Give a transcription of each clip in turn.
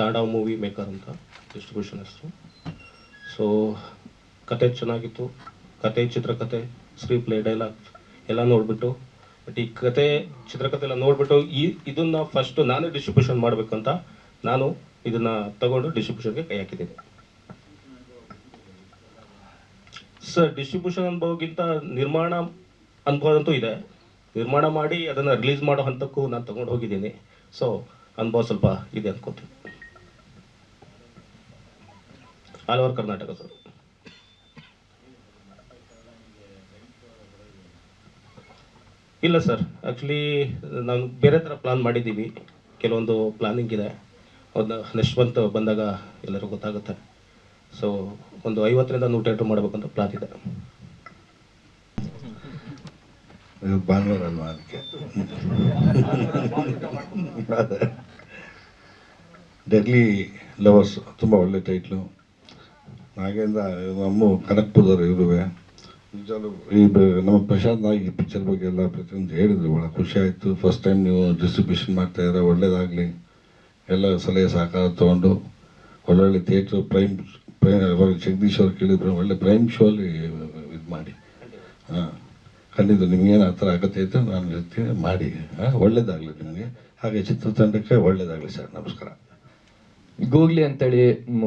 Tandav movie maker ಅಂತ distribution ಹೆಸರು. So ಕತೆ ಚೆನ್ನಾಗಿತ್ತು, ಕತೆ ಚಿತ್ರಕಥೆ ಸ್ಕ್ರೀನ್ ಪ್ಲೇ ಡೈಲಾಗ್ ಎಲ್ಲ ನೋಡಿಬಿಟ್ಟು, ಬಟ್ ಈ ಕತೆ ಚಿತ್ರಕಥೆ ಎಲ್ಲ ನೋಡಿಬಿಟ್ಟು ಇದನ್ನು ಫಸ್ಟು ನಾನೇ ಡಿಸ್ಟ್ರಿಬ್ಯೂಷನ್ ಮಾಡಬೇಕಂತ ನಾನು ಇದನ್ನು ತಗೊಂಡು ಡಿಸ್ಟ್ರಿಬ್ಯೂಷನ್ಗೆ ಕೈ ಹಾಕಿದ್ದೀನಿ. ಸರ್ ಡಿಸ್ಟ್ರಿಬ್ಯೂಷನ್ ಅನುಭವಕ್ಕಿಂತ ನಿರ್ಮಾಣ ಅನುಭವ ಅಂತೂ ಇದೆ. ನಿರ್ಮಾಣ ಮಾಡಿ ಅದನ್ನು ರಿಲೀಸ್ ಮಾಡೋ ಹಂತಕ್ಕೂ ನಾನು ತಗೊಂಡು ಹೋಗಿದ್ದೀನಿ. ಸೊ ಅನುಭವ ಸ್ವಲ್ಪ ಇದೆ ಅನ್ಕೋತೀನಿ. All over Karnataka sir. ಇಲ್ಲ ಸರ್, ಆ್ಯಕ್ಚುಲಿ ನಾನು ಬೇರೆ ಥರ ಪ್ಲಾನ್ ಮಾಡಿದ್ದೀವಿ. ಕೆಲವೊಂದು ಪ್ಲಾನಿಂಗ್ ಇದೆ, ಅದನ್ನ ನೆಕ್ಸ್ಟ್ ಮಂತ್ ಬಂದಾಗ ಎಲ್ಲರೂ ಗೊತ್ತಾಗುತ್ತೆ. ಸೊ ಒಂದು 50ರಿಂದ 100 ಥಿಯೇಟ್ರ್ ಮಾಡಬೇಕಂತ ಪ್ಲಾನ್ ಇದೆ. ಭಾನುವಾರ ಅಲ್ವಾ, ಅದಕ್ಕೆ ಡೆಡ್ಲಿ ಲವರ್ಸ್ ತುಂಬ ಒಳ್ಳೆ ಟೈಟ್ಲು. ನಾಗೇಂದ್ರ ನಮ್ಮ ಕನಕ್ಪುರದವ್ರು ಇರುವೆ. ನಿಜವಾಗ್ಲೂ ಈ ನಮ್ಮ ಪ್ರಶಾಂತ್ ನಾಗ್ ಈ ಪಿಕ್ಚರ್ ಬಗ್ಗೆ ಎಲ್ಲ ಪ್ರತಿಯೊಂದು ಹೇಳಿದ್ರು, ಭಾಳ ಖುಷಿ ಆಯಿತು. ಫಸ್ಟ್ ಟೈಮ್ ನೀವು ಡಿಸ್ಟ್ರಿಬ್ಯೂಷನ್ ಮಾಡ್ತಾಯಿದ್ರೆ ಒಳ್ಳೇದಾಗಲಿ, ಎಲ್ಲ ಸಲಹೆ ಸಹಕಾರ ತೊಗೊಂಡು ಒಳ್ಳೊಳ್ಳೆ ಥಿಯೇಟ್ರು ಪ್ರೈಮ್ ಜಗದೀಶ್ ಅವ್ರು ಕೇಳಿದ್ರು, ಒಳ್ಳೆ ಪ್ರೈಮ್ ಶೋ ಅಲ್ಲಿ ಇದು ಮಾಡಿ. ಹಾಂ, ಖಂಡಿತ ನಿಮಗೇನು ಆ ಥರ ಅಗತ್ಯ ಇತ್ತು ನಾನು ಹೇಳ್ತೀನಿ, ಮಾಡಿ. ಒಳ್ಳೇದಾಗಲಿ ನಿಮಗೆ, ಹಾಗೆ ಚಿತ್ರತಂಡಕ್ಕೆ ಒಳ್ಳೇದಾಗಲಿ ಸರ್. ನಮಸ್ಕಾರ. ಗೂಗ್ಲಿ ಅಂತೇಳಿ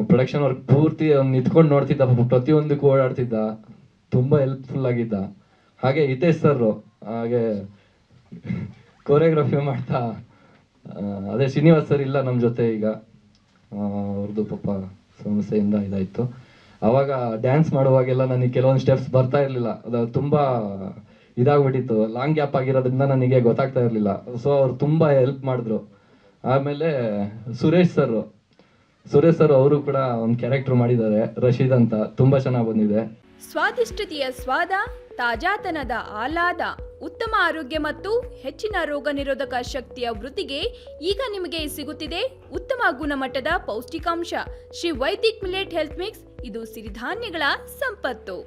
ಪ್ರೊಡಕ್ಷನ್ ವರ್ಕ್ ಪೂರ್ತಿ ಅವ್ನು ನಿಂತ್ಕೊಂಡು ನೋಡ್ತಿದ್ದ, ಪ್ರತಿಯೊಂದಕ್ಕೂ ಓಡಾಡ್ತಿದ್ದ, ತುಂಬ ಹೆಲ್ಪ್ಫುಲ್ ಆಗಿದ್ದ. ಹಾಗೆ ಹಿತೇಶ್ ಸರ್ ಹಾಗೆ ಕೊರಿಯೋಗ್ರಫಿ ಮಾಡ್ತಾ, ಅದೇ ಶ್ರೀನಿವಾಸ್ ಸರ್ ಇಲ್ಲ ನಮ್ಮ ಜೊತೆ ಈಗ, ಅವ್ರದ್ದು ಪಾಪ ಸಮಸ್ಯೆಯಿಂದ ಇದಾಯಿತು. ಆವಾಗ ಡ್ಯಾನ್ಸ್ ಮಾಡುವಾಗೆಲ್ಲ ನನಗೆ ಕೆಲವೊಂದು ಸ್ಟೆಪ್ಸ್ ಬರ್ತಾ ಇರಲಿಲ್ಲ, ಅದು ತುಂಬ ಇದಾಗ್ಬಿಟ್ಟಿತ್ತು, ಲಾಂಗ್ ಗ್ಯಾಪ್ ಆಗಿರೋದ್ರಿಂದ ನನಗೆ ಗೊತ್ತಾಗ್ತಾ ಇರಲಿಲ್ಲ. ಸೊ ಅವ್ರು ತುಂಬ ಹೆಲ್ಪ್ ಮಾಡಿದ್ರು. ಆಮೇಲೆ ಸುರೇಶ್ ಸರ್ ಅವರು ಕೂಡ ಒಂದು ಕ್ಯಾರೆಕ್ಟರ್ ಮಾಡಿದ್ದಾರೆ, ರಶೀದ್ ಅಂತ, ತುಂಬ ಚೆನ್ನಾಗಿ ಬಂದಿದೆ. ಸ್ವಾದಿಷ್ಟತೆಯ ಸ್ವಾದ, ತಾಜಾತನದ ಆಹ್ಲಾದ, ಉತ್ತಮ ಆರೋಗ್ಯ ಮತ್ತು ಹೆಚ್ಚಿನ ರೋಗ ನಿರೋಧಕ ಶಕ್ತಿಯ ವೃದ್ಧಿಗೆ ಈಗ ನಿಮಗೆ ಸಿಗುತ್ತಿದೆ ಉತ್ತಮ ಗುಣಮಟ್ಟದ ಪೌಷ್ಟಿಕಾಂಶ Shri Vaidik millet health mix. ಇದು ಸಿರಿಧಾನ್ಯಗಳ ಸಂಪತ್ತು.